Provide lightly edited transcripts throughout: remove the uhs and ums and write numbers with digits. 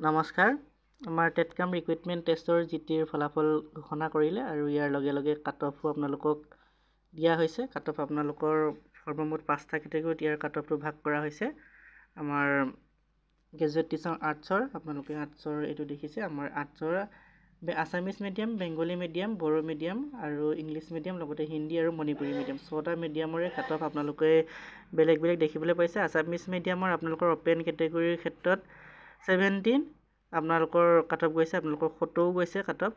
নমস্কাৰ আমাৰ টেটকাম ৰিক্ৰুইটমেণ্ট টেষ্টৰ জিটিৰ ফলাফল ঘোষণা কৰিলে আৰু ইয়াৰ লগে লগে কাট অফো আপোনালোকক দিয়া হৈছে। কাট অফ আপোনালোকৰ সৰ্বমুঠ 5টা কেটেগৰীত ইয়াৰ কাট অফটো ভাগ কৰা হৈছে। আমাৰ গ্ৰেজুৱেট টিচাৰ আৰ্টছৰ আপোনালোকে আৰ্টছৰ এইটো দেখিছে। আমাৰ আৰ্টছৰ Assamese medium, Bengali medium, Bodo medium আৰু ইংলিছ মিডিয়াম, লগতে হিন্দী আৰু মণিপুৰী মিডিয়াম 6টা মিডিয়ামৰে কাট অফ আপোনালোকে বেলেগ বেলেগ দেখিবলৈ পাইছে। আছামিজ মিডিয়ামৰ আপোনালোকৰ অপেন কেটেগৰীৰ ক্ষেত্ৰত 17 আপোনালোকৰ কাট অফ গৈছে, আপোনালোকৰ 70 গৈছে, কাট অফ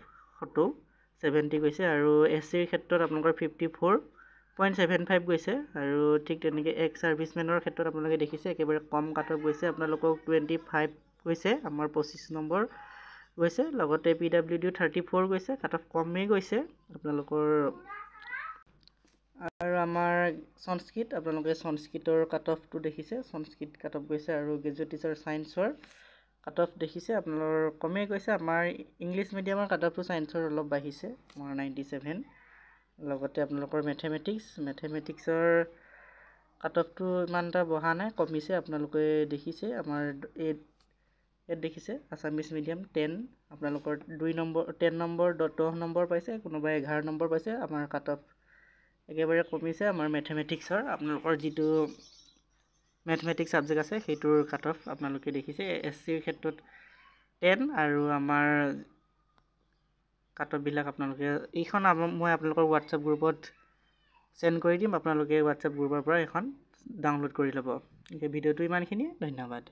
70 গৈছে। আৰু এছচিৰ ক্ষেত্ৰত আপোনালোকৰ 54.75 গৈছে। আৰু ঠিক তেনেকৈ এক্স ছাৰ্ভিচমেনৰ ক্ষেত্ৰত আপোনালোকে দেখিছে একেবাৰে কম কাট অফ গৈছে, আপোনালোকক 25 গৈছে, আমাৰ 25 নম্বৰ গৈছে। লগতে PWD 34 গৈছে, কাট অফ কমেই গৈছে আপোনালোকৰ। আৰু আমাৰ সংস্কৃত আপোনালোকে সংস্কৃতৰ কাট অফটো দেখিছে, সংস্কৃত কাট অফ গৈছে। আৰু গ্ৰেজুৱেট টিচাৰ ছায়েন্সৰ কাট অফ দেখিছে আপোনালোকৰ কমেই গৈছে। আমাৰ ইংলিছ মিডিয়ামৰ কাট অফটো ছায়েন্সৰ অলপ বাঢ়িছে, আমাৰ 97। লগতে আপোনালোকৰ মেথেমেটিক্সৰ কাট অফটো ইমান এটা বঢ়া নাই, কমিছে, আপোনালোকে দেখিছে। আমাৰ ইয়াত দেখিছে আছামিজ মিডিয়াম 10, আপোনালোকৰ 10 নম্বৰ 10 নম্বৰ পাইছে, কোনোবাই 11 নম্বৰ পাইছে। আমাৰ কাট অফ একেবাৰে কমিছে। আমাৰ মেথেমেটিক্সৰ আপোনালোকৰ যিটো মেথমেটিক্স ছাবজেক্ট আছে সেইটোৰ কাট অফ আপোনালোকে দেখিছে। এছচিৰ ক্ষেত্ৰত 10 আৰু আমাৰ কাট অফবিলাক আপোনালোকে এইখন মই আপোনালোকৰ হোৱাটছএপ গ্ৰুপত চেণ্ড কৰি দিম, আপোনালোকে হোৱাটছএপ গ্ৰুপৰ পৰা এখন ডাউনলোড কৰি ল'ব। ভিডিঅ'টো ইমানখিনিয়ে, ধন্যবাদ।